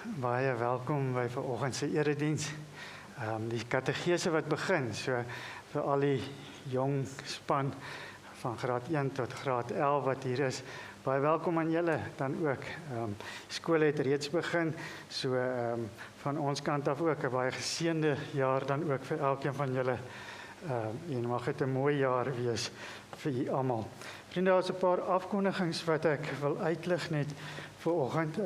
Baie welkom by vanoggend se erediens. Die kategese wat begin, so vir al die jong span van graad 1 tot graad 11 wat hier is. Baie welkom aan julle dan ook. Skool het reeds begin, so van ons kant af ook 'n baie geseënde jaar dan ook vir elkeen van julle. En mag dit 'n mooi jaar wees vir julle almal. Vriende, daar's 'n paar afkondigings wat ek wil uitlig net vanoggend.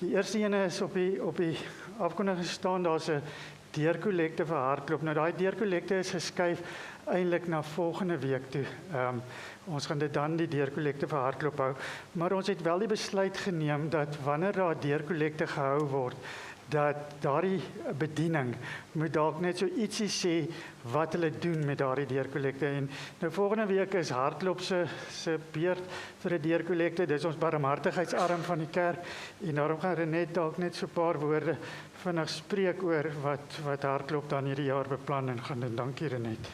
Die eerste ene is op die afkondiging staan, daar's 'n deurkollekte vir hardloop. Nou daai deurkollekte is geskuif eintlik na volgende week toe. Ons gaan dit dan die deurkollekte vir hardloop hou, maar ons het wel die besluit geneem dat wanneer daar deurkollekte gehou word, dat daardie bediening moet dalk net so ietsie sê wat hulle doen met daardie deurkollekte. En nou volgende week is hardloop se beurt vir 'n deurkollekte. Dis ons barmhartigheidsarm van die kerk en daarom gaan Renet dalk net so 'n paar woorde vinnig spreek oor wat hardloop dan hierdie jaar beplan en gaan doen. Dankie Renet.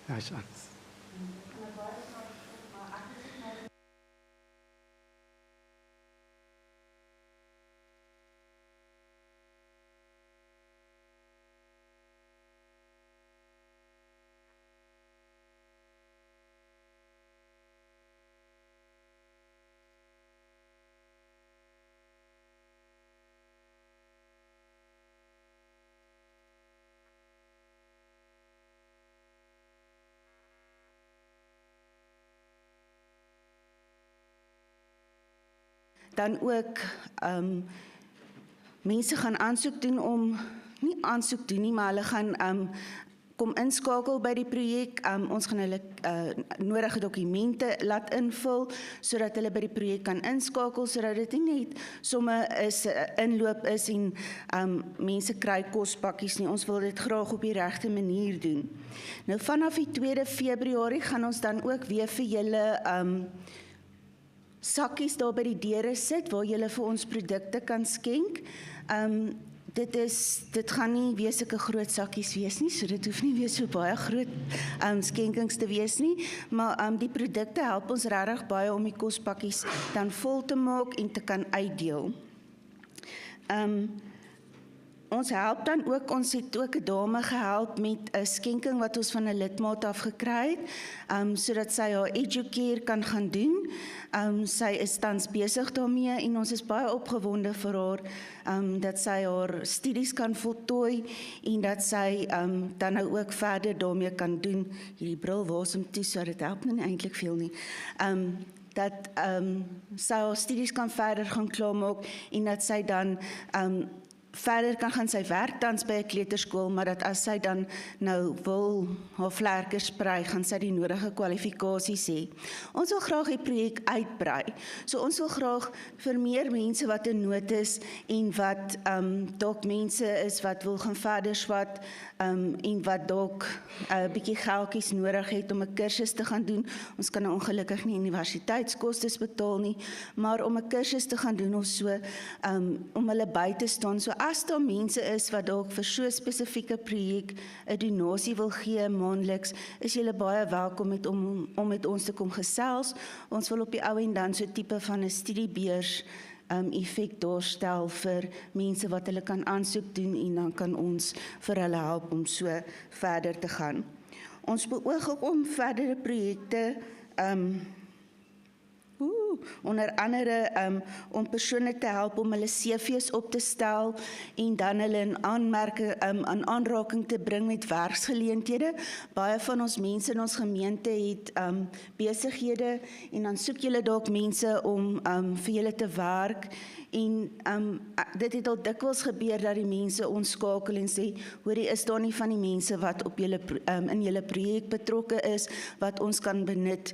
Nice. Dan ook mense gaan aansoek doen om, nie aansoek doen nie, maar hulle gaan kom inskakel by die projek. Ons gaan hulle nodige dokumente laat invul, sodat hulle by die projek kan inskakel, sodat dit nie net somme is, inloop is en mense kry kospakkies nie. Ons wil dit graag op die regte manier doen. Nou vanaf die 2de Februarie gaan ons dan ook weer vir julle sakkies daar by die deure sit, waar julle vir ons produkte kan skenk. Dit gaan nie wees sulke groot sakkies wees nie, so dit hoef nie weer so baie groot skenkings te wees nie, maar die produkte help ons regtig baie om die kospakkies dan vol te maak en te kan uitdeel. Ons help dan ook, ons het ook 'n dame gehelp met 'n skenking wat ons van 'n lidmaat af gekry het, sodat sy haar educare kan gaan doen. Sy is tans besig daarmee en ons is baie opgewonde vir haar, dat sy haar studies kan voltooi en dat sy dan nou ook verder daarmee kan doen. Hierdie bril was hom toe, so dit help nie eintlik veel nie. Dat sy haar studies kan verder gaan klaarmaak en dat sy dan verder kan gaan sy werk tans by 'n kleuterskool, maar dat as sy dan nou wil haar vlerke sprei, gaan sy die nodige kwalifikasies hê. Ons wil graag die projek uitbrei. So ons wil graag vir meer mense wat in nood is en wat dalk mense is wat wil gaan verder swat en wat dalk 'n bietjie geldjies nodig het om 'n kursus te gaan doen. Ons kan nou ongelukkig nie universiteitskostes betaal nie, maar om 'n kursus te gaan doen of so, om hulle by te staan. So as daar mense is wat dalk vir so 'n spesifieke projek 'n donasie wil gee maandeliks, is julle baie welkom om met ons te kom gesels. Ons wil op die ou en dan so tipe van 'n studiebeurs effek daarstel vir mense wat hulle kan aansoek doen en dan kan ons vir hulle help om so verder te gaan. Ons beoog ook om verdere projekte onder andere om persone te help om hulle CV's op te stel en dan hulle in aanraking te bring met werksgeleenthede. Baie van ons mense in ons gemeente het besighede en dan soek julle dalk mense om vir julle te werk. En dit het al dikwels gebeur dat die mense ons skakel en sê, hoorie, is daar nie van die mense wat op in julle projek betrokke is, wat ons kan benut,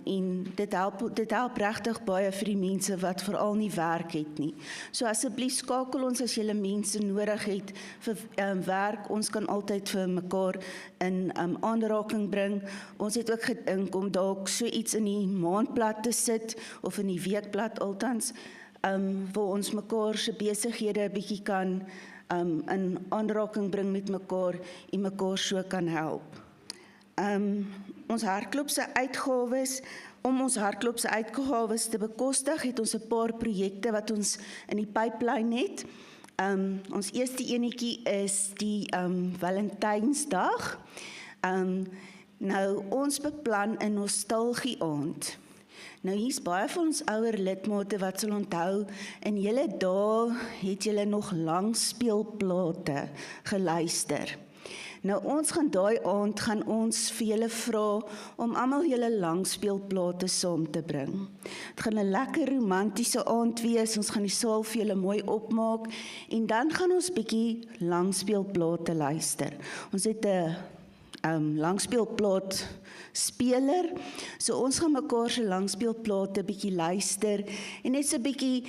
en dit help regtig baie vir die mense wat veral nie werk het nie. So asseblief skakel ons as julle mense nodig het vir werk, ons kan altyd vir mekaar in aanraking bring. Ons het ook gedink om dalk so iets in die maandblad te sit, of in die weekblad altans, waar ons mekaar se besighede 'n bietjie kan in aanraking bring met mekaar en mekaar so kan help. Ons hardloop se uitgawes, om ons hardloop se uitgawes te bekostig, het ons 'n paar projekte wat ons in die pipeline het. Ons eerste enetjie is die Valentynsdag. Nou, ons beplan 'n nostalgie aand. Nou, hier's baie van ons ouer lidmate wat sal onthou, in julle dae het julle nog langspeelplate geluister. Nou, ons gaan daai aand gaan ons vir julle vra om almal julle langspeelplate saam te bring. Dit gaan 'n lekker romantiese aand wees, ons gaan die saal vir julle mooi opmaak en dan gaan ons bietjie langspeelplate luister. Ons het 'n langspeelplaat speler, so ons gaan mekaar se langspeelplate bietjie luister en net so bietjie,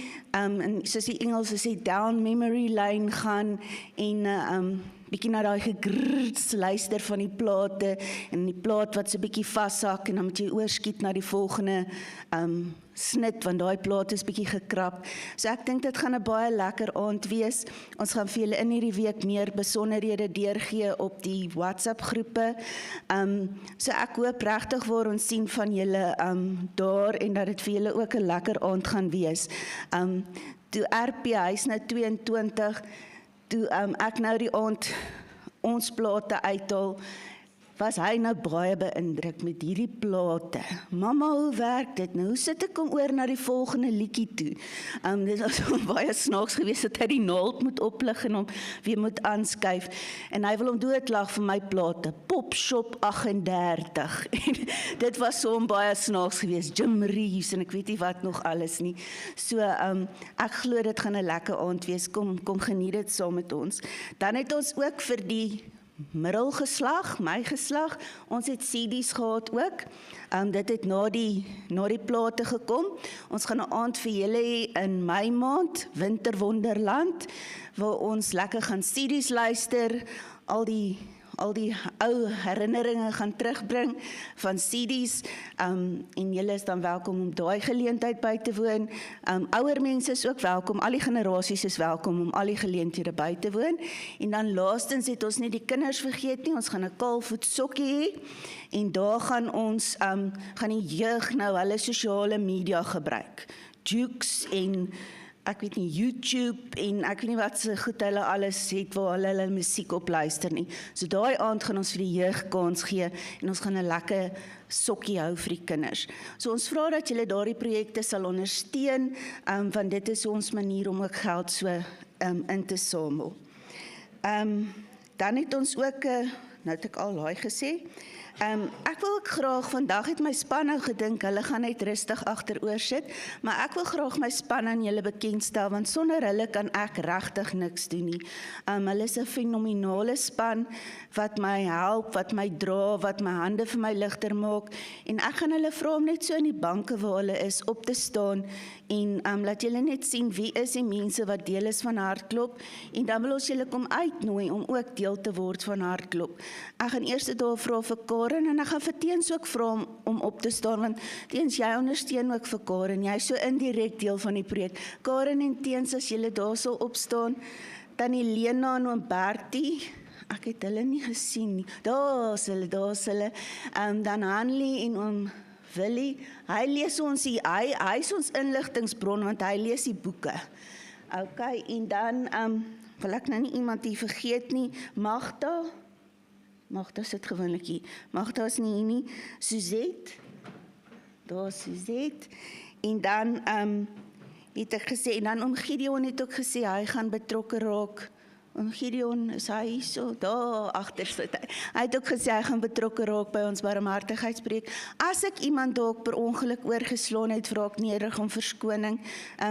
soos die Engelse sê, down memory lane gaan en bietjie na daai gegrrrts luister van die plate en die plaat wat so bietjie vashak en dan moet jy oorskiet na die volgende snit, want daai plaat is bietjie gekrap. So ek dink dit gaan 'n baie lekker aand wees. Ons gaan vir julle in hierdie week meer besonderhede deurgee op die WhatsApp groepe. So ek hoop regtig waar ons sien van julle daar en dat dit vir julle ook 'n lekker aand gaan wees. Toe RP hy's nou 22, toe ek nou die aand ons plate uithaal, was hy nou baie beïndruk met hierdie plate. Mamma, hoe werk dit nou? Hoe sit ek hom oor na die volgende liedjie toe? Dit was baie snaaks geweest dat hy die naald moet oplig en hom weer moet aanskuif. En hy wil hom doodlag vir my plate. Popshop 38. En dit was so baie snaaks geweest. Jim Reeves en ek weet nie wat nog alles nie. So, ek glo dit gaan 'n lekker aand wees. Kom geniet dit saam met ons. Dan het ons ook vir die middelgeslag, my geslag, ons het CD's gehad ook. Dit het na die plate gekom. Ons gaan 'n aand vir julle hê in Mei maand, Winterwonderland, waar ons lekker gaan CD's luister, al die ou herinneringe gaan terugbring van CD's, en julle is dan welkom om daai geleentheid by te woon. Ouer mense is ook welkom, al die generasies is welkom om al die geleenthede by te woon. En dan laastens het ons nie die kinders vergeet nie, ons gaan 'n kaalvoet sokkie hê, en daar gaan ons, gaan die jeug nou hulle sosiale media gebruik. Jukes en ek weet nie, YouTube en ek weet nie wat se goed hulle alles het waar hulle musiek op luister nie. So daai aand gaan ons vir die jeug kans gee en ons gaan 'n lekker sokkie hou vir die kinders. So ons vra dat julle daardie projekte sal ondersteun, want dit is ons manier om ook geld so in te samel. Dan het ons ook, nou het ek al daai gesê, ek wil ook graag, vandag het my span nou gedink, hulle gaan net rustig agteroor sit, maar ek wil graag my span aan julle bekendstel, want sonder hulle kan ek regtig niks doen nie. Hulle is 'n fenominale span, wat my help, wat my dra, wat my hande vir my ligter maak, en ek gaan hulle vra om net so in die banke waar hulle is, op te staan, en laat julle net sien wie is die mense wat deel is van Hartklop, en dan wil ons julle kom uitnooi om ook deel te word van Hartklop. Ek gaan eers daar vra vir Karen, en ek gaan vir Teens ook vra om op te staan, want Teens, jy ondersteun ook vir Karen, jy is so indirek deel van die projek. Karen en Teens, as julle daar sal opstaan, dan Elena en oom Bertie, ek het hulle nie gesien nie, daar is hulle, dan Hanlie en oom Willie, hy lees ons hier, hy is ons inligtingsbron, want hy lees die boeke. Ok, en dan, wil ek nou nie iemand hier vergeet nie, Magda sit gewoonlik hier, Magda is nie hier nie, Suzette, daar is Suzette, en dan het ek gesê, en dan oom Gideon het ook gesê, hy gaan betrokke raak, oom Gideon, is hy so, daar agter sit hy. Hy het ook gesê, hy gaan betrokke raak by ons barmhartigheidspreek. As ek iemand dalk per ongeluk oorgeslaan het, vra ek nederig om verskoning.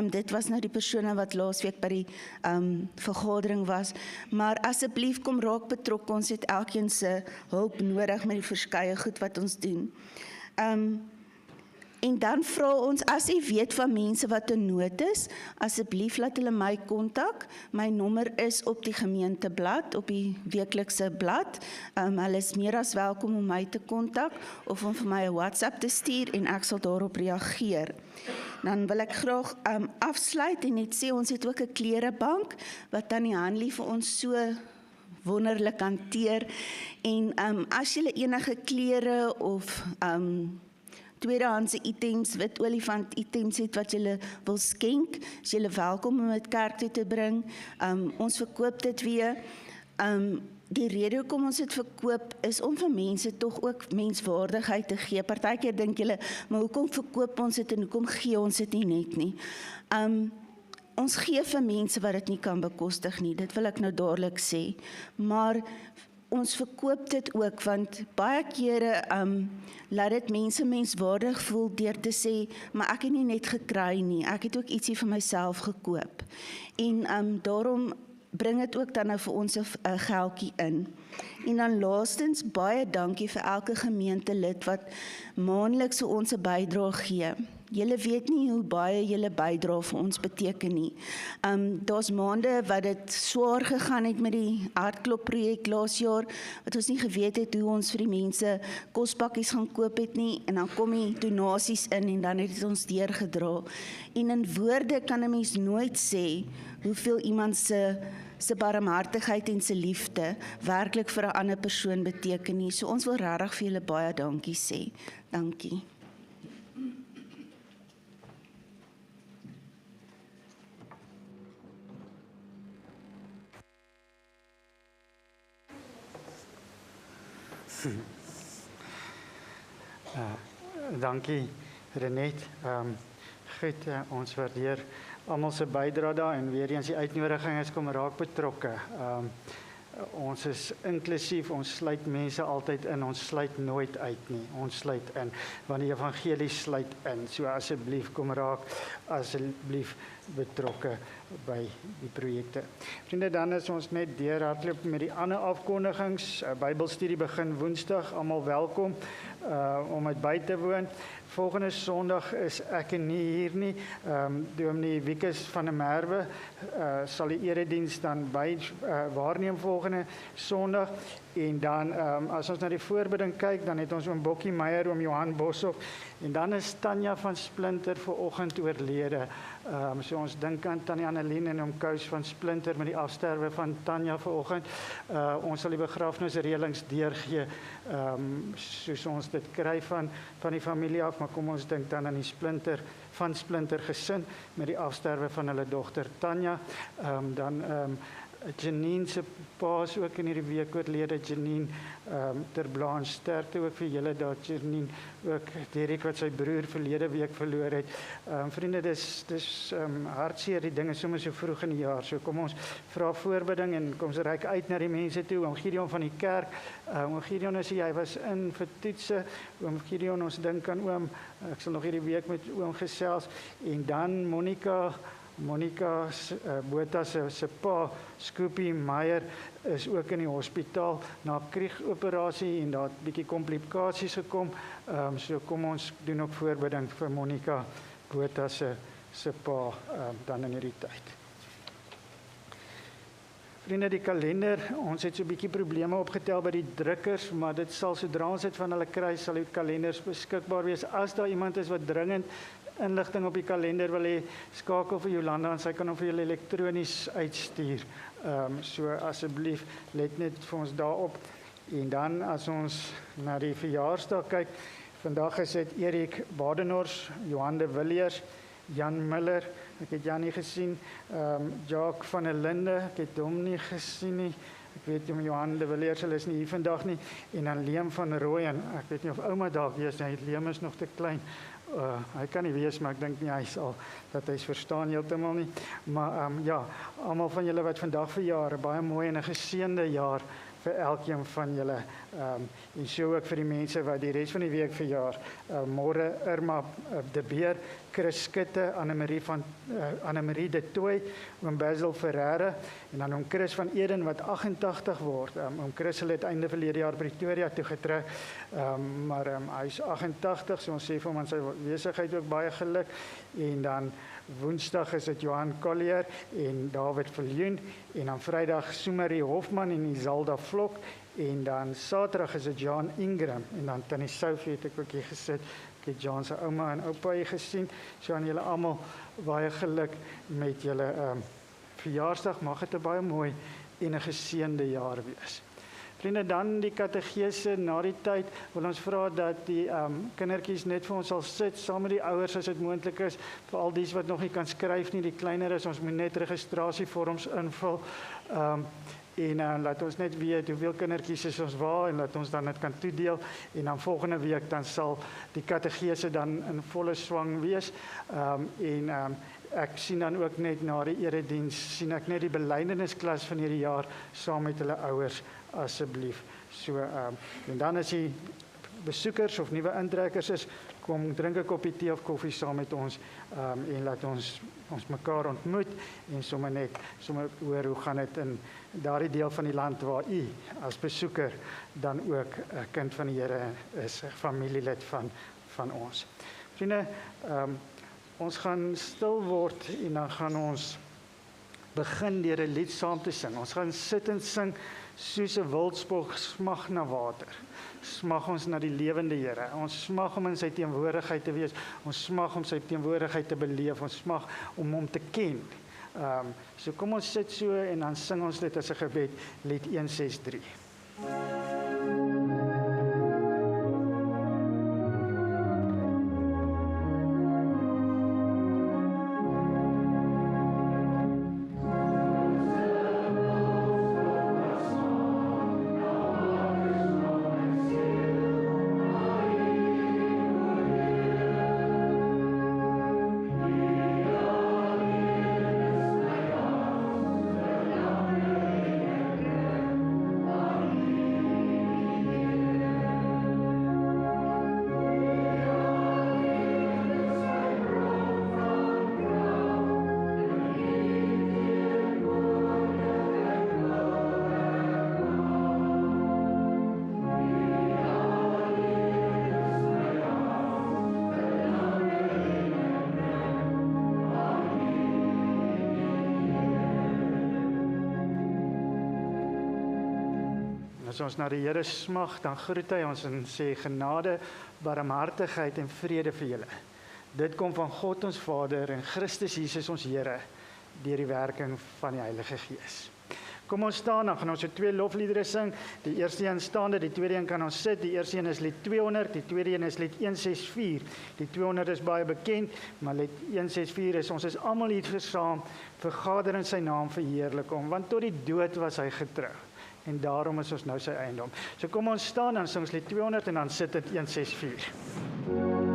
Dit was nou die persone wat laasweek by die vergadering was. Maar asseblief kom raak betrokke, ons het elkeen se hulp nodig met die verskeie goed wat ons doen. En dan vra ons, as jy weet van mense wat in nood is, asseblief laat hulle my kontak. My nommer is op die gemeenteblad, op die weeklikse blad. Hulle is meer as welkom om my te kontak, of om vir my 'n WhatsApp te stuur, en ek sal daarop reageer. Dan wil ek graag afsluit en net sê, ons het ook 'n klerebank, wat Tannie Hanlie vir ons so wonderlik hanteer, en as jy enige klere of tweedehandse items, wit olifant items het wat jy wil skenk, is jy welkom om dit kerk toe te bring. Ons verkoop dit weer. Die rede hoekom ons dit verkoop is om vir mense tog ook menswaardigheid te gee. Partykeer dink julle, maar hoekom verkoop ons dit en hoekom gee ons dit nie net nie? Ons gee vir mense wat dit nie kan bekostig nie, dit wil ek nou dadelik sê. Maar ons verkoop dit ook, want baie kere laat dit mense menswaardig voel deur te sê, maar ek het nie net gekry nie, ek het ook ietsie vir myself gekoop. En daarom bring dit ook dan nou vir ons 'n geldjie in. En dan laastens, baie dankie vir elke gemeentelid wat maandeliks vir ons 'n bydrae gee. Julle weet nie hoe baie julle bydra vir ons beteken nie. Daar's maande wat dit swaar gegaan het met die hartklopprojek laas jaar, wat ons nie geweet het hoe ons vir die mense kospakkies gaan koop het nie, en dan kom die donasies in en dan het dit ons deurgedra. En in woorde kan 'n mens nooit sê hoeveel iemand se barmhartigheid en se liefde werklik vir 'n ander persoon beteken nie. So ons wil regtig vir julle baie dankie sê. Dankie. Dankie Renet. Goed, ons waardeer almal se bydrae daar, en weer eens die uitnodiging is kom raak betrokke. Ons is inklusief, ons sluit mense altyd in, ons sluit nooit uit nie, ons sluit in, want die evangelie sluit in, so asseblief kom raak, asseblief betrokke by die projekte. Vriende, dan is ons net deurhardloop met die ander afkondigings. Bybelstudie begin Woensdag, almal welkom om dit by te woon. Volgende Sondag is ek nie hier nie. Dominee Wikus van der Merwe sal die erediens dan waarneem volgende Sondag. En dan, as ons na die voorbidding kyk, dan het ons oom Bokkie Meyer, oom Johan Boshoff, en dan is Tanya van Splinter vanoggend oorlede. So ons dink aan Tannie Annelien en oom Kous van Splinter met die afsterwe van Tanya vanoggend. Ons sal die begrafnisreëlings deurgee, soos ons dit kry van die familie af, maar kom ons dink dan aan die Splinter gesin met die afsterwe van hulle dogter Tanya. Janine se pa is ook in hierdie week oorlede. Janine ter Blanche, sterkte ook vir julle daar, Janine, ook Derek wat sy broer verlede week verloor het. Vriende, dis hartseer, die dinge sommer so vroeg in die jaar. So kom ons vra voorbidding en kom ons reik uit na die mense toe. Oom Gideon van die kerk, oom Gideon is hy was in vir toetse. Oom Gideon, ons dink aan oom, ek sal nog hierdie week met oom gesels. En dan Monica Botha se pa, Scoopie Meyer, is ook in die hospitaal na kriegoperasie en daar het 'n bietjie komplikasies gekom. So kom ons doen ook voorbidding vir Monica Botha se pa dan in hierdie tyd. Vriende, die kalender, ons het so 'n bietjie probleme opgetel by die drukkers, maar dit sal sodra ons dit van hulle kry, sal die kalenders beskikbaar wees. As daar iemand is wat dringend inligting op die kalender wil hê, skakel vir Jolanda en sy kan hom vir julle elektronies uitstuur. So asseblief let net vir ons daarop. En dan as ons na die verjaarsdag kyk, vandag is dit Erik Badenhorst, Johan de Villiers, Jan Miller, ek het Jan nie gesien, Jacques van der Linde, ek het hom nie gesien nie. Ek weet nie, Johan de Villiers, hulle is nie hier vandag nie. En dan Liam van Rooyen, ek weet nie of ouma dalk wees nie, Liam is nog te klein. Hy kan nie wees, maar ek dink nie hy sal dat hy verstaan heeltemal nie. Maar ja, almal van julle wat vandag verjaar, baie mooi en 'n geseënde jaar vir elkeen van julle. En so ook vir die mense wat die res van die week verjaar. Môre Irma de Beer, Chris Skutte, Annemarie de Tooy, oom Basil Ferreira en dan oom Chris van Eden wat 88 word. Oom Chris het einde verlede jaar Pretoria toe getrek, maar hy is 88, so ons sê vir hom aan sy besigheid ook baie geluk. En dan Woensdag is dit Johan Collier en David Viljoen en dan Vrydag Sumarie Hofman en Isalda Vlok en dan Saterdag is dit Jan Ingram en dan Tannie Sophie het ek ook hier gesit. Ek het Jan se ouma en oupa hier gesien. So aan julle almal baie geluk met julle verjaarsdag. Mag dit 'n baie mooi en 'n geseënde jaar wees. Vriende, dan die kategese na die tyd wil ons vra dat die kindertjies net vir ons sal sit saam met die ouers as dit moontlik is, vir al dies wat nog nie kan skryf nie, die kleiner is, ons moet net registrasievorms invul. En laat ons net weet hoeveel kindertjies is ons waar en laat ons dan dit kan toedeel en dan volgende week dan sal die kategese dan in volle swang wees. Ek sien dan ook net na die erediens sien ek net die belydennisklas van hierdie jaar saam met hulle ouers asseblief. So en dan as jy besoekers of nuwe intrekkers is, kom drink 'n koppie tee of koffie saam met ons en laat ons mekaar ontmoet en sommer hoor hoe gaan dit in daardie deel van die land waar u as besoeker dan ook 'n kind van die Here is, 'n familielid van ons. Vriende, ons gaan stil word en dan gaan ons begin deur 'n lied saam te sing. Ons gaan sit en sing soos 'n wildspog smag na water. Smag ons na die lewende Here. Ons smag om in sy teenwoordigheid te wees. Ons smag om sy teenwoordigheid te beleef. Ons smag om hom te ken. So kom ons sit so en dan sing ons dit as 'n gebed, lied 163. As ons na die Here smag, dan groet hy ons en sê genade, barmhartigheid en vrede vir julle. Dit kom van God ons Vader en Christus Jesus ons Here deur die werking van die Heilige Gees. Kom ons staan, dan gaan ons 2 lofliedere sing. Die eerste een staande, die tweede een kan ons sit. Die eerste een is lied 200, die tweede een is lied 164. Die 200 is baie bekend, maar lied 164 is ons is almal hier saam, vergader in sy naam verheerlik hom, want tot die dood was hy getrou. En daarom is ons nou sy eiendom. So kom ons staan, dan sing ons lied 200 en dan sit dit 164. Oh,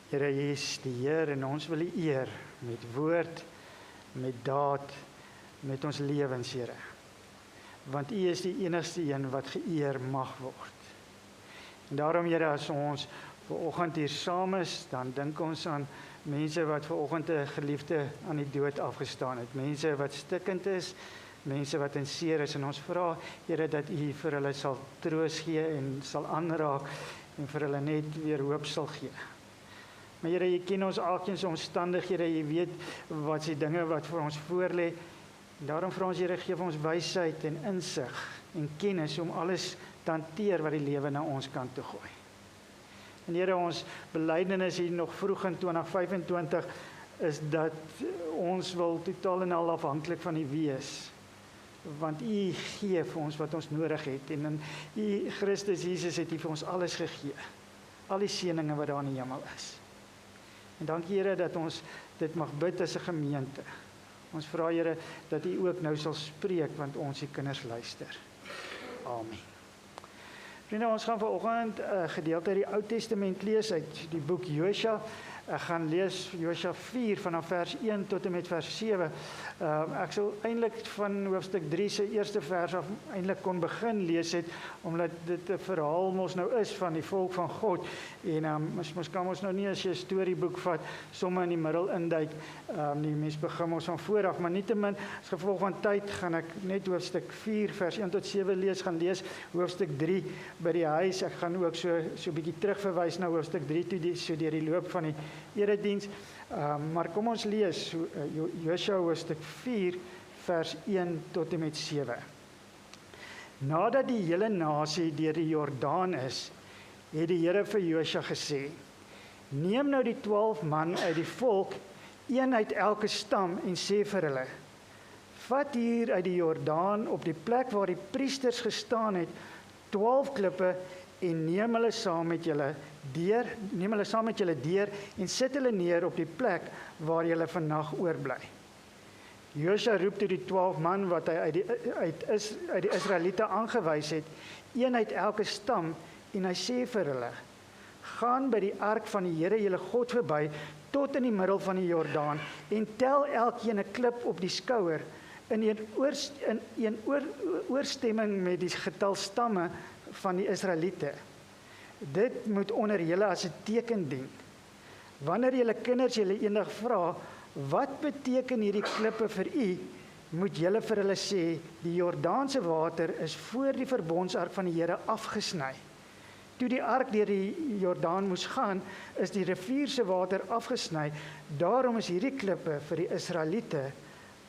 Here, U is die Heer en ons wil U eer met woord, met daad, met ons lewens, Here. Want U is die enigste een wat geëer mag word. En daarom, Here, as ons vanoggend hier saam is, dan dink ons aan mense wat vanoggend 'n geliefde aan die dood afgestaan het, mense wat stikkend is, mense wat in seer is, en ons vra, Here, dat U vir hulle sal troos gee en sal aanraak en vir hulle net weer hoop sal gee. Maar Here, U ken ons elkeen se omstandighede, U weet wat die dinge wat vir ons voorlê. En daarom vra ons, Here, gee vir ons wysheid en insig en kennis om alles te hanteer wat die lewe na ons kant toe gooi. En Here, ons belydenis hier nog vroeg in 2025 is dat ons wil totaal en al afhanklik van U wees. Want U gee vir ons wat ons nodig het. En in U Christus Jesus het U vir ons alles gegee. Al die seëninge wat daar in die hemel is. En dankie, Here, dat ons dit mag bid as 'n gemeente. Ons vra, Here, dat U ook nou sal spreek, want ons die kinders luister. Amen. Vriende, ons gaan vanoggend 'n gedeelte uit die Ou Testament lees uit die boek Josua. Ek gaan lees Josua 4 vanaf vers 1 tot en met vers 7. Ek sou eintlik van hoofstuk 3 se eerste vers af eintlik kon begin lees het, omdat dit 'n verhaal mos nou is van die volk van God. En mos kan ons nou nie as jy 'n storieboek vat, sommer in die middel induik. Die mens begin ons van voor af, maar nietemin as gevolg van tyd gaan ek net hoofstuk 4 vers 1 tot 7 lees, gaan lees hoofstuk 3 by die huis. Ek gaan ook so 'n bietjie terugverwys na hoofstuk 3 toe so deur die loop van die erediens. Maar kom ons lees Josua hoofstuk 4 vers 1 tot en met 7. Nadat die hele nasie deur die Jordaan is, het die Here vir Josua gesê: Neem nou die 12 man uit die volk, een uit elke stam, en sê vir hulle: Vat hier uit die Jordaan op die plek waar die priesters gestaan het, 12 klippe en neem hulle saam met julle deur en sit hulle neer op die plek waar julle vannag oorbly. Josua roep toe die 12 man wat hy uit die Israeliete aangewys het, een uit elke stam, en hy sê vir hulle: Gaan by die ark van die Here julle God verby tot in die middel van die Jordaan en tel elkeen 'n klip op die skouer in ooreenstemming met die getal stamme van die Israeliete. Dit moet onder julle as 'n teken dien. Wanneer julle kinders julle eendag vra, wat beteken hierdie klippe vir u, moet julle vir hulle sê, die Jordaanse water is voor die verbondsark van die Here afgesny. Toe die ark deur die Jordaan moes gaan, is die rivier se water afgesny. Daarom is hierdie klippe vir die Israeliete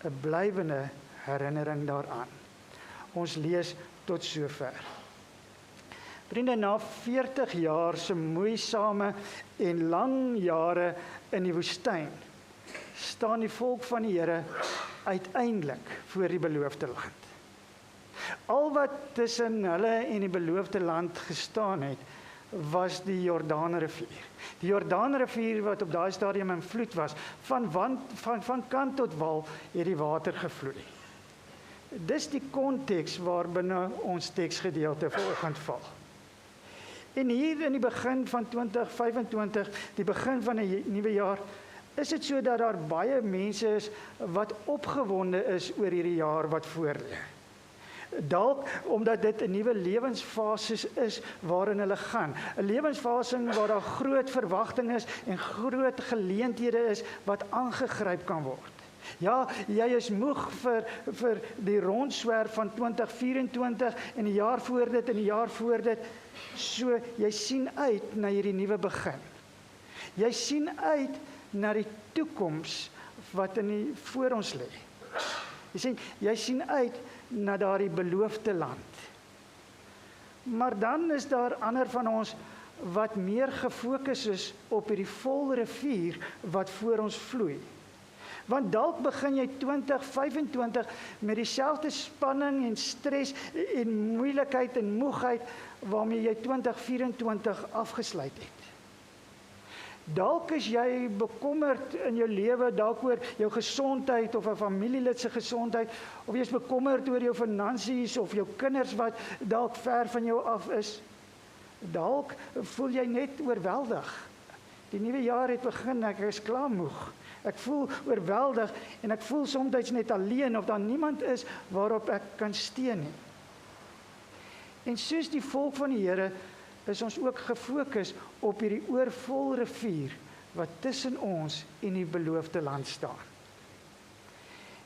'n blywende herinnering daaraan. Ons lees tot sover. Vriende, na 40 jaar se moeisame en lang jare in die woestyn, staan die volk van die Here uiteindelik voor die beloofde land. Al wat tussen hulle en die beloofde land gestaan het, was die Jordaanrivier. Die Jordaanrivier wat op daai stadium in vloed was, van kant tot wal het die water gevloei. Dis die konteks waarbinne ons teksgedeelte vanoggend val. En hier in die begin van 2025, die begin van 'n nuwe jaar, is dit so dat daar baie mense is wat opgewonde is oor hierdie jaar wat voorlê. Dalk omdat dit 'n nuwe lewensfase is waarin hulle gaan. 'n Lewensfase waar daar groot verwagting is en groot geleenthede is wat aangegryp kan word. Ja, jy is moeg vir die rondswerf van 2024 en die jaar voor dit en die jaar voor dit. So, jy sien uit na hierdie nuwe begin. Jy sien uit na die toekoms wat voor ons lê. Jy sien uit na daardie beloofde land. Maar dan is daar ander van ons wat meer gefokus is op hierdie vol rivier wat voor ons vloei. Want dalk begin jy 2025 met dieselfde spanning en stres en moeilikheid en moegheid waarmee jy 2024 afgesluit het. Dalk is jy bekommerd in jou lewe, dalk oor jou gesondheid of 'n familielid se gesondheid, of jy is bekommerd oor jou finansies of jou kinders wat dalk ver van jou af is. Dalk voel jy net oorweldig. Die nuwe jaar het begin, ek is klaar moeg. Ek voel oorweldig en ek voel soms net alleen of daar niemand is waarop ek kan steun nie. En soos die volk van die Here is ons ook gefokus op hierdie oorvol rivier wat tussen ons en die beloofde land staan.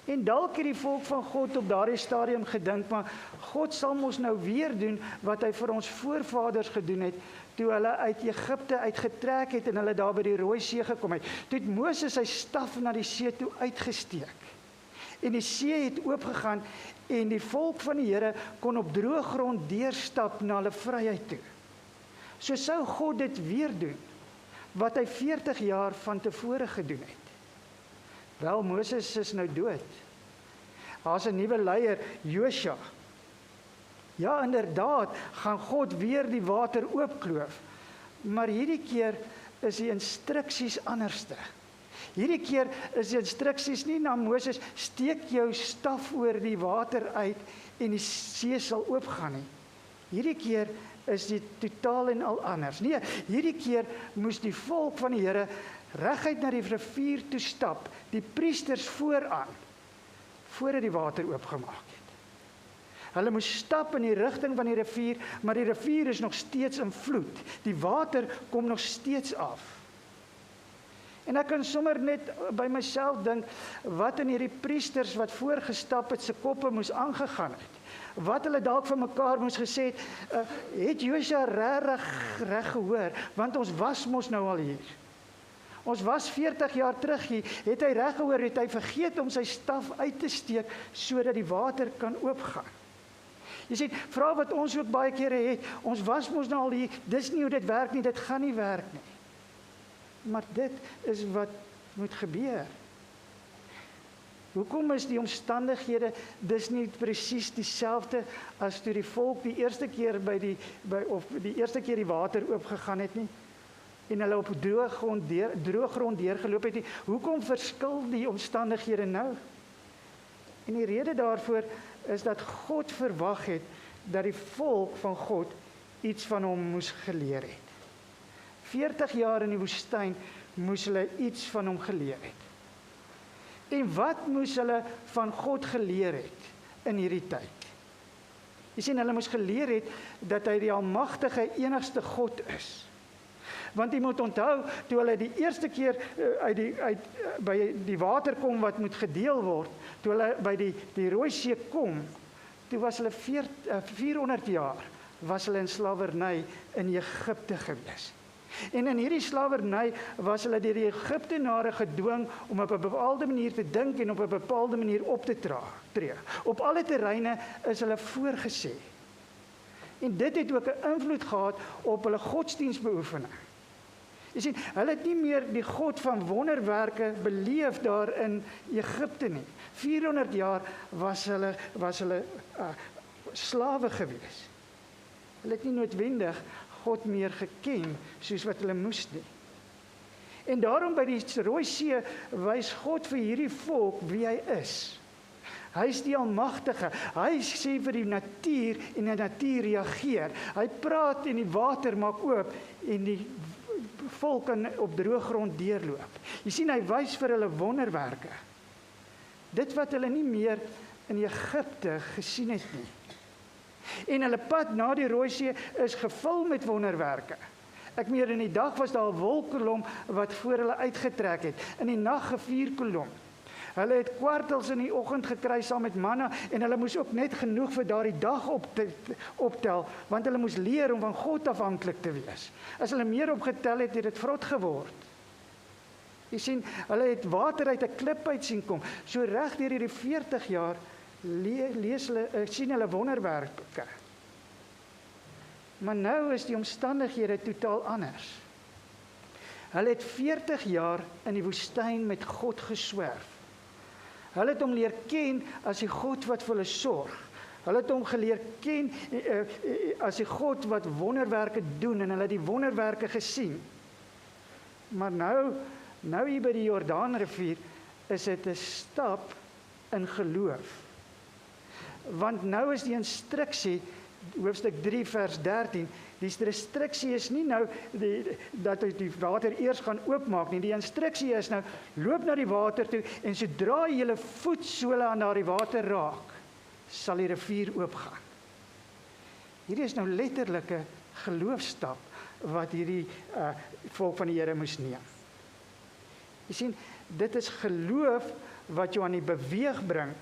En dalk het die volk van God op daardie stadium gedink, maar God sal mos nou weer doen wat hy vir ons voorvaders gedoen het, toe hulle uit Egipte uitgetrek het en hulle daar by die Rooi See gekom het. Toe het Moses sy staf na die see toe uitgesteek. En die see het oopgegaan en die volk van die Here kon op droë grond deurstap na hulle vryheid toe. So sou God dit weer doen, wat hy 40 jaar van tevore gedoen het. Wel, Moses is nou dood. Daar's 'n nuwe leier, Josua. Ja, inderdaad, gaan God weer die water oopkloof. Maar hierdie keer is die instruksies anderste. Hierdie keer is die instruksies nie na Moses, steek jou staf oor die water uit en die see sal oopgaan nie. Hierdie keer is dit totaal en al anders. Nee, hierdie keer moes die volk van die Here reguit na die rivier toe stap, die priesters vooraan, voordat die water oopgemaak het. Hulle moes stap in die rigting van die rivier, maar die rivier is nog steeds in vloed. Die water kom nog steeds af. En ek kan sommer net by myself dink, wat in hierdie priesters wat voorgestap het, se koppe moes aangegaan het. Wat hulle dalk vir mekaar moes gesê het Josua reg gehoor, want ons was mos nou al hier. Ons was 40 jaar terug hier, het hy reg gehoor, het hy vergeet om sy staf uit te steek, sodat die water kan oopgaan. Jy sien, vra wat ons ook baie kere het, ons was mos nou al hier, dis nie hoe dit werk nie, dit gaan nie werk nie. Maar dit is wat moet gebeur. Hoekom is die omstandighede dis nie presies dieselfde as toe die volk die eerste keer die eerste keer die water oopgegaan het nie? En hulle op droë grond deurgeloop het nie? Hoekom verskil die omstandighede nou? En die rede daarvoor is dat God verwag het dat die volk van God iets van hom moes geleer het. 40 jaar in die woestyn moes hulle iets van hom geleer het. En wat moes hulle van God geleer het in hierdie tyd? Jy sien, hulle moes geleer het dat hy die almagtige enigste God is. Want jy moet onthou, toe hulle die eerste keer by die water kom wat moet gedeel word, toe hulle by die Rooi See kom, toe was hulle 400 jaar, was hulle in slawerny in Egipte gewees. En in hierdie slawerny was hulle deur die Egiptenare gedwing om op 'n bepaalde manier te dink en op 'n bepaalde manier op te tree. Op alle terreine is hulle voorgesê. En dit het ook 'n invloed gehad op hulle godsdienstbeoefening. Jy sien, hulle het nie meer die God van wonderwerke beleef daar in Egipte nie. 400 jaar was hulle slawe gewees. Hulle het nie noodwendig God meer geken soos wat hulle moes nie. En daarom by die Rooi See wys God vir hierdie volk wie hy is. Hy is die almagtige. Hy sê vir die natuur en die natuur reageer. Hy praat en die water maak oop en die volk kan op droë grond deurloop. Jy sien, hy wys vir hulle wonderwerke. Dit wat hulle nie meer in Egipte gesien het nie. En hulle pad na die Rooi See is gevul met wonderwerke. Ek meen, in die dag was daar 'n wolkkolom wat voor hulle uitgetrek het. In die nag 'n vuurkolom. Hulle het kwartels in die oggend gekry saam met manna en hulle moes ook net genoeg vir daardie dag optel, want hulle moes leer om van God afhanklik te wees. As hulle meer opgetel het, het dit vrot geword. Jy sien, hulle het water uit 'n klip uit sien kom. So reg deur hierdie 40 jaar sien hulle wonderwerke. Maar nou is die omstandighede totaal anders. Hulle het 40 jaar in die woestyn met God geswerf. Hulle het hom leer ken as die God wat vir hulle sorg. Hulle het hom geleer ken as die God wat wonderwerke doen en hulle het die wonderwerke gesien. Maar nou hier by die Jordaanrivier is dit 'n stap in geloof. Want nou is die instruksie, hoofstuk 3 vers 13, Die restriksie is nie nou dat die water eers gaan oopmaak nie. Die instruksie is nou, loop na die water toe en sodra jy julle voetsole aan daardie water raak, sal die rivier oopgaan. Hierdie is nou letterlike geloofstap wat hierdie volk van die Here moes neem. Jy sien, dit is geloof wat jou aan die beweeg bring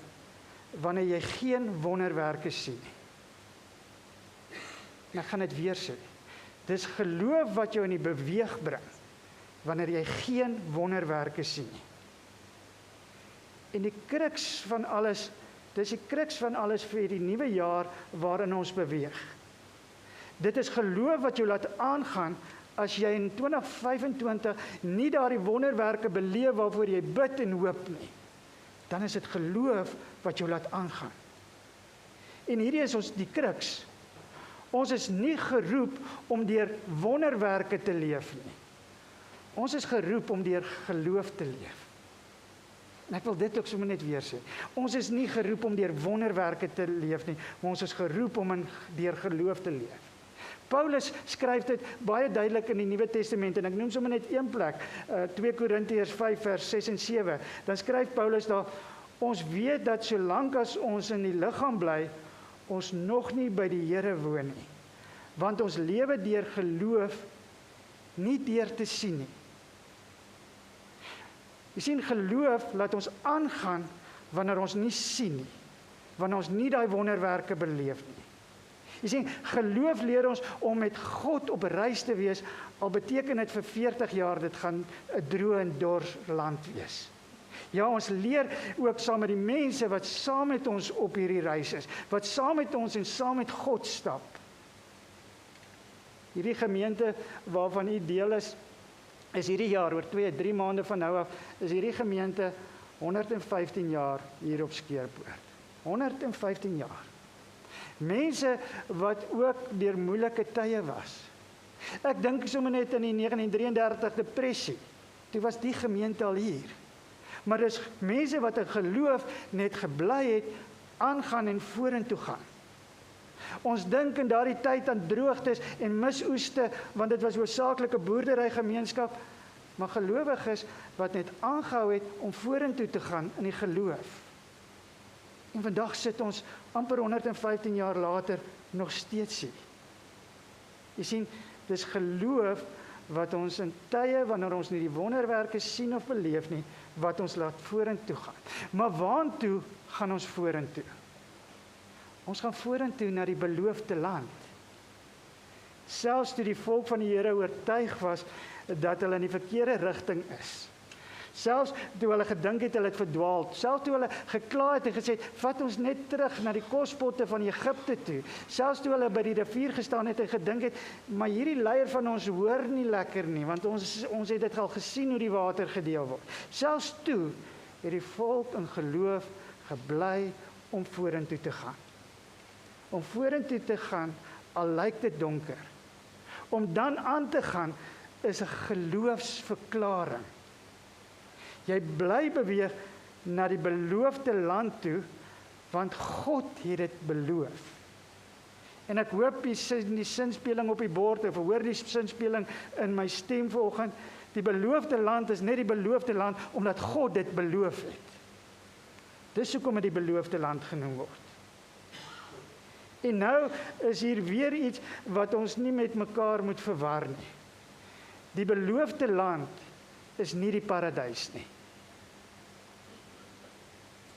wanneer jy geen wonderwerke sien nie. En ek gaan dit weer sê. Dis geloof wat jou in die beweeg bring wanneer jy geen wonderwerke sien nie. En die kruks van alles, dis die kruks van alles vir die nuwe jaar waarin ons beweeg. Dit is geloof wat jou laat aangaan as jy in 2025 nie daardie wonderwerke beleef waarvoor jy bid en hoop nie. Dan is dit geloof wat jou laat aangaan. En hierdie is ons die kruks. Ons is nie geroep om deur wonderwerke te leef nie. Ons is geroep om deur geloof te leef. En ek wil dit ook sommer net weer sê. Ons is nie geroep om deur wonderwerke te leef nie, maar ons is geroep om deur geloof te leef. Paulus skryf dit baie duidelik in die Nuwe Testament en ek noem sommer net een plek, 2 Korintiërs 5 vers 6 en 7. Dan skryf Paulus daar, ons weet dat solank as ons in die liggaam bly, ons nog nie by die Here woon nie. Want ons lewe deur geloof, nie deur te sien nie. Jy sien, geloof laat ons aangaan wanneer ons nie sien nie, wanneer ons nie daai wonderwerke beleef nie. Jy sien, geloof leer ons om met God op reis te wees, al beteken dit vir 40 jaar, dit gaan 'n droë en dors land wees. Ja, ons leer ook saam met die mense wat saam met ons op hierdie reis is, wat saam met ons en saam met God stap. Hierdie gemeente waarvan u deel is hierdie jaar, oor 2-3 maande van nou af, is hierdie gemeente 115 jaar hier op Skeerpoort. 115 jaar. Mense wat ook deur moeilike tye was. Ek dink sommer net in die 1933 depressie. Toe was die gemeente al hier. Maar dis mense wat in geloof net gebly het, aangaan en vorentoe gaan. Ons dink in daardie tyd aan droogtes en misoeste, want dit was hoofsaaklik 'n boerderygemeenskap, maar gelowiges wat net aangehou het om vorentoe te gaan in die geloof. En vandag sit ons amper 115 jaar later nog steeds hier. Jy sien, dis geloof wat ons in tye wanneer ons nie die wonderwerke sien of beleef nie, wat ons laat vorentoe gaan. Maar waantoe gaan ons vorentoe? Ons gaan vorentoe na die beloofde land. Selfs toe die volk van die Here oortuig was dat hulle in die verkeerde rigting is. Selfs toe hulle gedink het hulle het verdwaal, selfs toe hulle gekla het en gesê, vat ons net terug na die kospotte van Egipte toe. Selfs toe hulle by die rivier gestaan het en gedink het, maar hierdie leier van ons hoor nie lekker nie, want ons het dit al gesien hoe die water gedeel word. Selfs toe het die volk in geloof gebly om vorentoe te gaan. Om vorentoe te gaan, al lyk dit donker. Om dan aan te gaan, is 'n geloofsverklaring. Jy bly beweeg na die beloofde land toe, want God het dit beloof. En ek hoop jy sien die sinspeling op die bord, of hoor die sinspeling in my stem vanoggend. Die beloofde land is net die beloofde land, omdat God dit beloof het. Dis hoekom dit die beloofde land genoem word. En nou is hier weer iets wat ons nie met mekaar moet verwar nie. Die beloofde land is nie die paradys nie.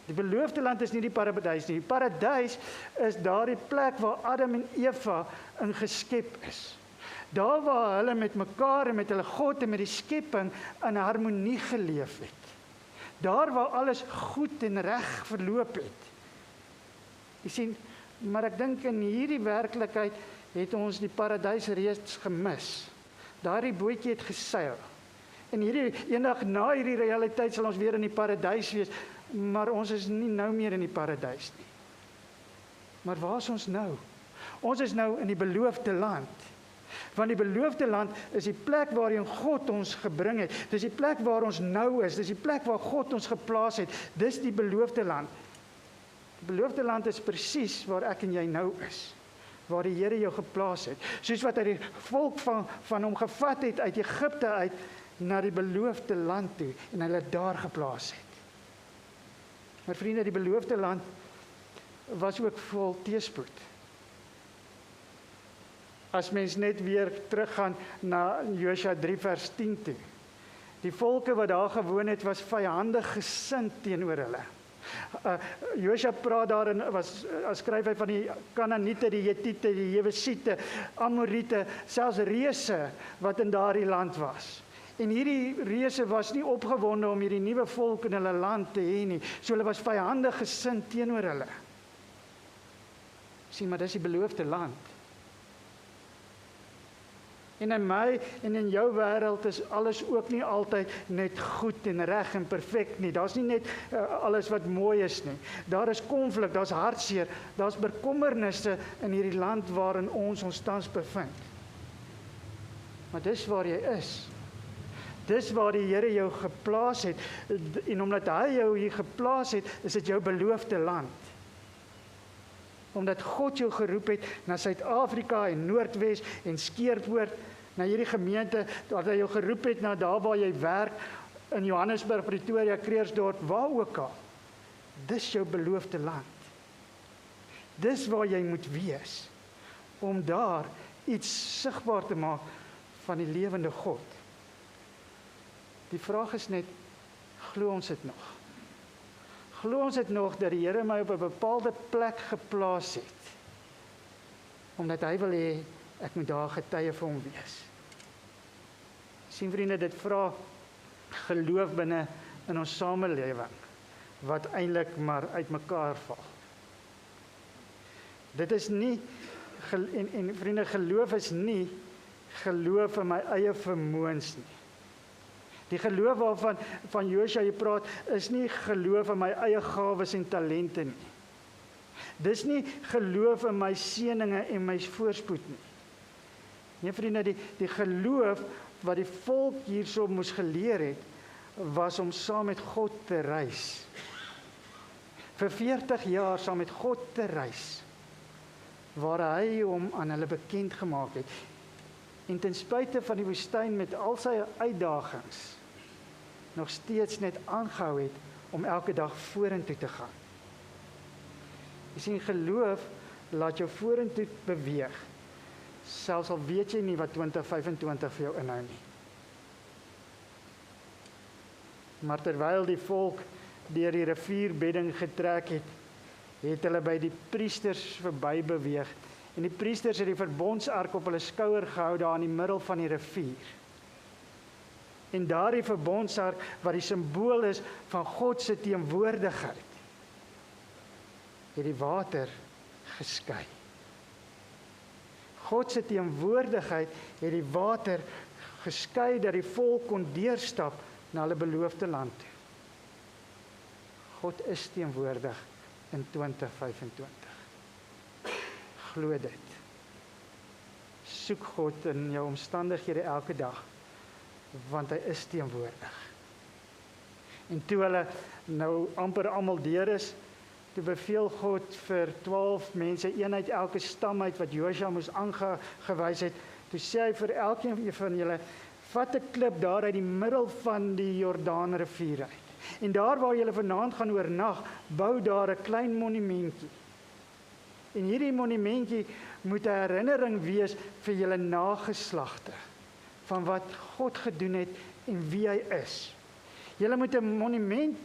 Die beloofde land is nie die paradys nie. Die paradys is daardie plek waar Adam en Eva in geskep is. Daar waar hulle met mekaar en met hulle God en met die skepping in harmonie geleef het. Daar waar alles goed en reg verloop het. Jy sien, maar ek dink in hierdie werklikheid het ons die paradys reeds gemis. Daardie bootjie het geseil. En eendag na hierdie realiteit sal ons weer in die paradys wees, maar ons is nie nou meer in die paradys nie. Maar waar is ons nou? Ons is nou in die beloofde land. Want die beloofde land is die plek waarheen God ons gebring het. Dis die plek waar ons nou is. Dis die plek waar God ons geplaas het. Dis die beloofde land. Die beloofde land is presies waar ek en jy nou is. waar die Here jou geplaas het. Soos wat hy die volk van hom gevat het uit Egipte uit na die beloofde land toe en hulle daar geplaas het. Maar vriende, die beloofde land was ook vol teëspoed. As mens net weer teruggaan na Josua 3 vers 10 toe. Die volke wat daar gewoon het, was vyandig gesind teenoor hulle. Josua praat daarin, skryf hy van die Kanaaniete, die Hetiete, die Jebusiete, Amoriete, selfs reëse wat in daardie land was. En hierdie reëse was nie opgewonde om hierdie nuwe volk in hulle land te hê nie. So hulle was vyandig gesind teenoor hulle. Sien, maar dis die beloofde land. En in my en in jou wêreld is alles ook nie altyd net goed en reg en perfek nie. Daar's nie net alles wat mooi is nie. Daar is konflik, daar's hartseer, daar's bekommernisse in hierdie land waarin ons tans bevind. Maar dis waar jy is. Dis waar die Here jou geplaas het. En omdat hy jou hier geplaas het, is dit jou beloofde land. Omdat God jou geroep het na Suid-Afrika en Noordwes en Skeerpoort, na hierdie gemeente, dat hy jou geroep het na daar waar jy werk, in Johannesburg, Pretoria, Kreersdorp, waar ook al. Dis jou beloofde land. Dis waar jy moet wees, om daar iets sigbaar te maak van die lewende God. Die vraag is net, glo ons dit nog? Glo ons dit nog dat die Here my op 'n bepaalde plek geplaas het, omdat hy wil hê ek moet daar getuie vir hom wees. Sien vriende, dit vra geloof binne in ons samelewing, wat eintlik maar uitmekaar val. Dit is nie, en vriende, geloof is nie geloof in my eie vermoëns nie. Die geloof waarvan Josua hier praat, is nie geloof in my eie gawes en talente nie. Dis nie geloof in my seëninge en my voorspoed nie. Nee vriende, die geloof wat die volk hierso moes geleer het, was om saam met God te reis. Vir 40 jaar saam met God te reis, waar hy hom aan hulle bekend gemaak het. En ten spyte van die woestyn met al sy uitdagings, nog steeds net aangehou het om elke dag vorentoe te gaan. Jy sien, geloof laat jou vorentoe beweeg, selfs al weet jy nie wat 2025 vir jou inhou nie. Maar terwyl die volk deur die rivierbedding getrek het, het hulle by die priesters verby beweeg, en die priesters het die verbondsark op hulle skouer gehou daar in die middel van die rivier. En daardie verbondsark wat die simbool is van God se teenwoordigheid, het die water geskei. God se teenwoordigheid het die water geskei dat die volk kon deurstap na hulle beloofde land toe. God is teenwoordig in 2025. Glo dit. Soek God in jou omstandighede elke dag, want hy is teenwoordig. En toe hulle nou amper almal deur is, toe beveel God vir 12 mense, een uit elke stam uit wat Josua moes aangewys het, toe sê hy vir elkeen van julle, vat 'n klip daar uit die middel van die Jordaanrivier uit. En daar waar julle vanaand gaan oornag, bou daar 'n klein monumentjie. En hierdie monumentjie moet 'n herinnering wees vir julle nageslagte van wat God gedoen het en wie hy is. Julle moet 'n monument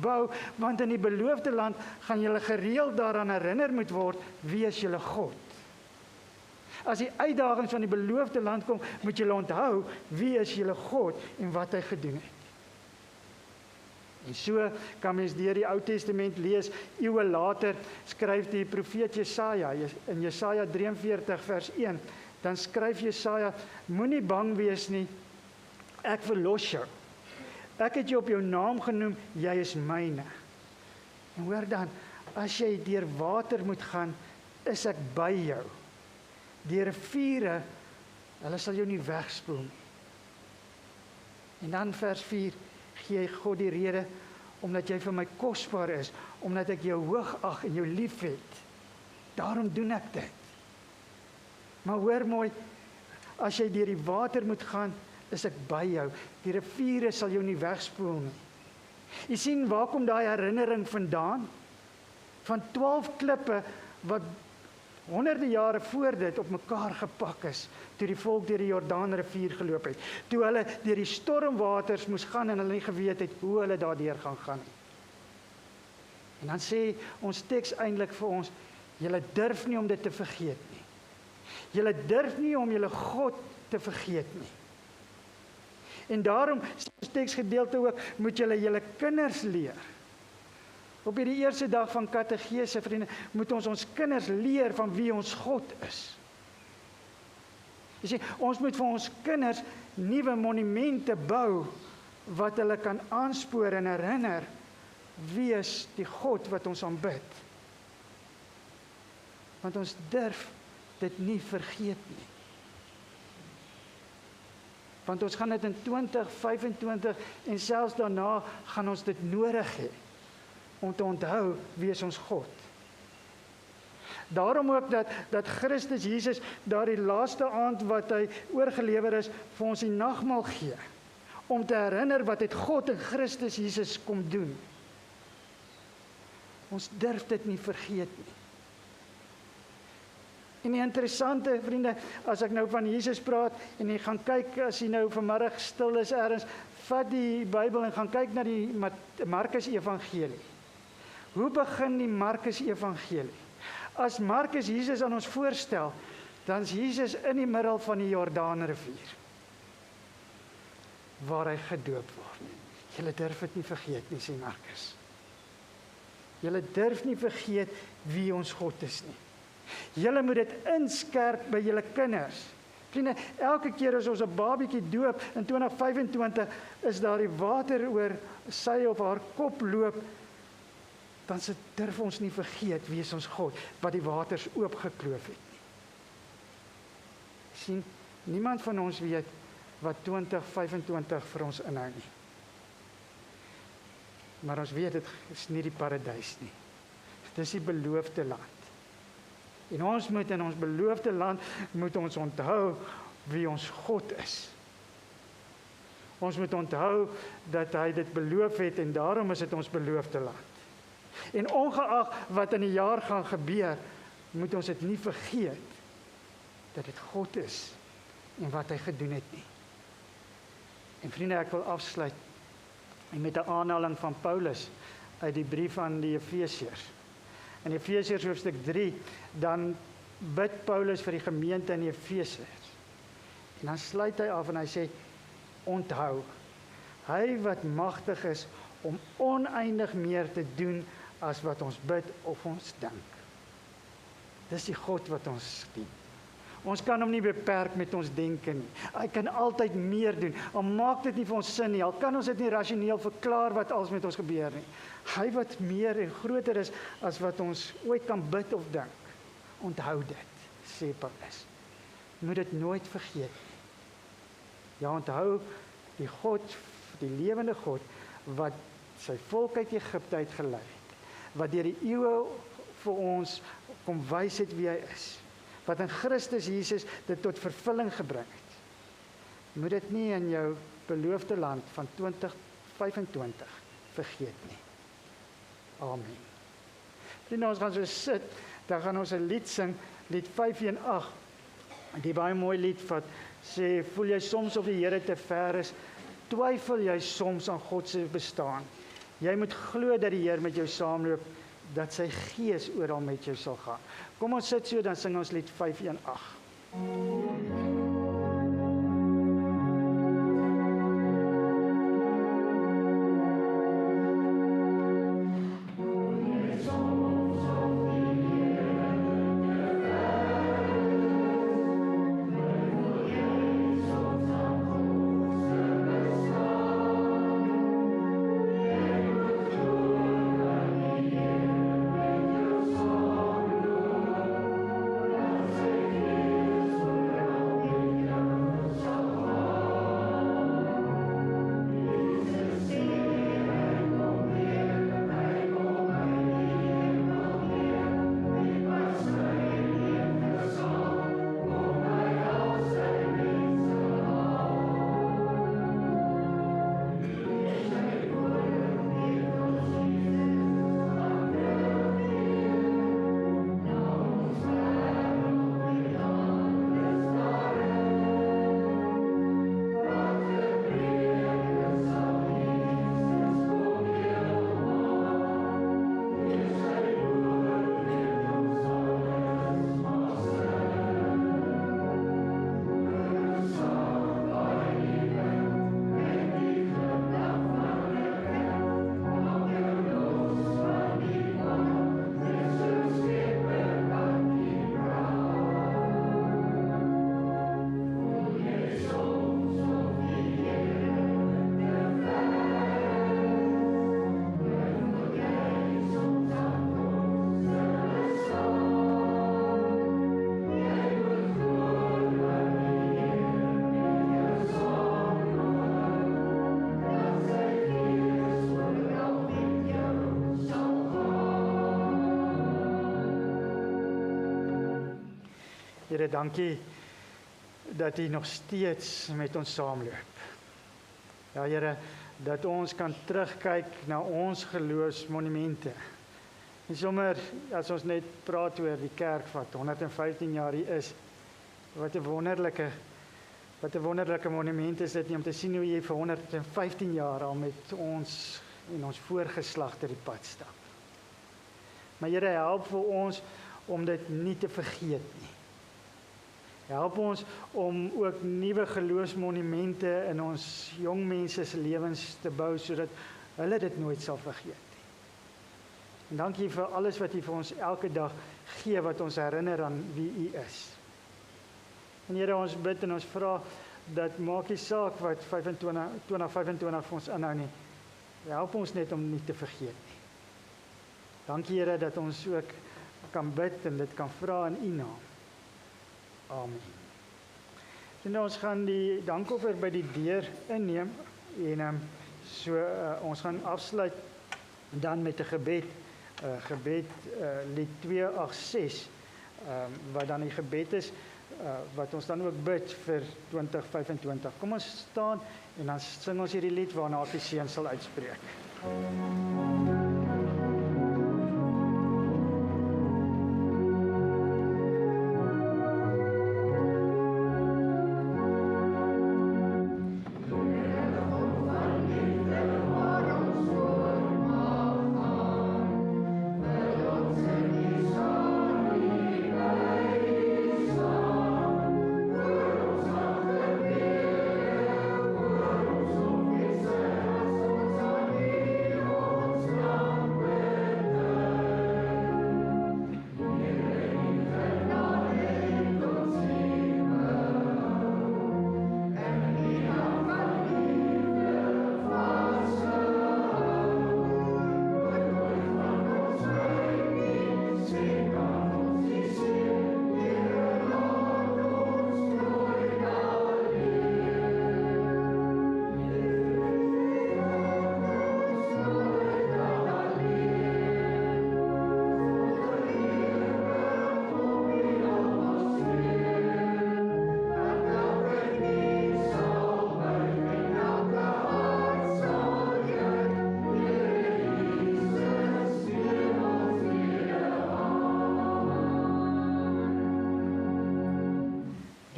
bou, want in die beloofde land gaan julle gereeld daaraan herinner moet word, wie is julle God. As die uitdagings van die beloofde land kom, moet julle onthou, wie is julle God en wat hy gedoen het. En so kan mens deur die Ou Testament lees, eeue later skryf die profeet Jesaja, in Jesaja 43 vers 1, dan skryf Jesaja, moenie bang wees nie, ek verlos jou. Ek het jou op jou naam genoem, jy is myne. En hoor dan, as jy deur water moet gaan, is ek by jou. Deur riviere, hulle sal jou nie wegspoel nie. En dan vers 4, gee God die rede, omdat jy vir my kosbaar is, omdat ek jou hoog ag en jou lief het. Daarom doen ek dit. Maar hoor mooi, as jy deur die water moet gaan, is ek by jou. Die riviere sal jou nie wegspoel nie. Jy sien, waar kom daai herinnering vandaan? Van 12 klippe wat honderde jare voor dit op mekaar gepak is, toe die volk deur die Jordaanrivier geloop het, toe hulle deur die stormwaters moes gaan en hulle nie geweet het hoe hulle daardeur gaan nie. En dan sê ons teks eintlik vir ons, julle durf nie om dit te vergeet nie. Julle durf nie om julle God te vergeet nie. En daarom sê ons teksgedeelte ook, moet julle kinders leer. Op die eerste dag van kategese, vriende, moet ons kinders leer van wie ons God is. Jy sê, ons moet vir ons kinders nuwe monumente bou, wat hulle kan aanspoor en herinner, wie is die God wat ons aanbid. Want ons durf dit nie vergeet nie. Want ons gaan dit in 2025 en selfs daarna gaan ons dit nodig hê om te onthou wie is ons God. Daarom ook dat Christus Jesus daardie laaste aand wat hy oorgelewer is, vir ons die nagmaal gee, om te herinner wat het God in Christus Jesus kom doen. Ons durf dit nie vergeet nie. En die interessante, vriende, as ek nou van Jesus praat, en jy gaan kyk, as jy nou vanmiddag stil is ergens, vat die Bybel en gaan kyk na die Markus Evangelie. Hoe begin die Markus Evangelie? As Markus Jesus aan ons voorstel, dan is Jesus in die middel van die Jordaanrivier, waar hy gedoop word. Julle durf dit nie vergeet nie, sê Markus. Julle durf nie vergeet wie ons God is nie. Julle moet dit inskerp by julle kinders. Vriende, elke keer as ons 'n babietjie doop in 2025, is daar die water oor sy of haar kop loop, dan durf ons nie vergeet wie is ons God, wat die waters oopgekloof het nie. Sien, niemand van ons weet wat 2025 vir ons inhou nie. Maar ons weet, dit is nie die paradys nie. Dit is die beloofde land. En ons moet in ons beloofde land, moet ons onthou wie ons God is. Ons moet onthou dat hy dit beloof het en daarom is dit ons beloofde land. En ongeag wat in die jaar gaan gebeur, moet ons dit nie vergeet dat dit God is en wat hy gedoen het nie. En vriende, ek wil afsluit met 'n aanhaling van Paulus uit die brief aan die Efesiërs. In Efesiërs hoofstuk 3, dan bid Paulus vir die gemeente in Efesiërs. En dan sluit hy af en hy sê, onthou, hy wat magtig is om oneindig meer te doen as wat ons bid of ons dink. Dis die God wat ons dien. Ons kan hom nie beperk met ons denke nie. Hy kan altyd meer doen. Al maak dit nie vir ons sin nie, al kan ons dit nie rasioneel verklaar wat alles met ons gebeur nie. Hy wat meer en groter is as wat ons ooit kan bid of dink. Onthou dit, sê Paulus. Moet dit nooit vergeet nie. Ja, onthou die God, die lewende God, wat sy volk uit Egipte uit gelei het, wat deur die eeue vir ons kom wys het wie hy is, wat in Christus Jesus dit tot vervulling gebring het. Moet dit nie in jou beloofde land van 2025 vergeet nie. Amen. Vriende, ons gaan so sit, dan gaan ons 'n lied sing, lied 518, die baie mooi lied wat sê, voel jy soms of die Here te ver is, twyfel jy soms aan God se bestaan. Jy moet glo dat die Here met jou saamloop, dat sy gees oral met jou sal gaan. Kom ons sit so, dan sing ons lied 518. Here, dankie dat U nog steeds met ons saamloop. Ja, Here, dat ons kan terugkyk na ons geloofsmonumente. En sommer, as ons net praat oor die kerk wat 115 jaar hier is, wat 'n wonderlike monument is dit nie, om te sien hoe jy vir 115 jaar al met ons en ons voorgeslagte die pad stap. Maar Here, help vir ons om dit nie te vergeet nie. Help ons om ook nuwe geloofsmonumente in ons jong mense se lewens te bou, sodat hulle dit nooit sal vergeet nie. En dankie vir alles wat U vir ons elke dag gee, wat ons herinner aan wie U is. En Here, ons bid en ons vra dat maak nie saak wat 2025 vir ons inhou nie. Help ons net om nie te vergeet nie. Dankie Here dat ons ook kan bid en dit kan vra in U naam. Amen. En ons gaan die dankoffer by die deur inneem en ons gaan afsluit dan met 'n gebed, lied 286, wat dan die gebed is wat ons dan ook bid vir 2025. Kom ons staan en dan sing ons hierdie lied waarna ek die seën sal uitspreek.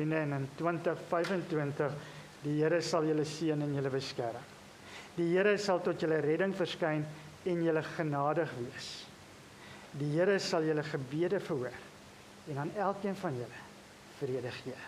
En in 2025, die Here sal julle seën en julle beskerm. Die Here sal tot julle redding verskyn en julle genadig wees. Die Here sal julle gebede verhoor en aan elkeen van julle vrede gee.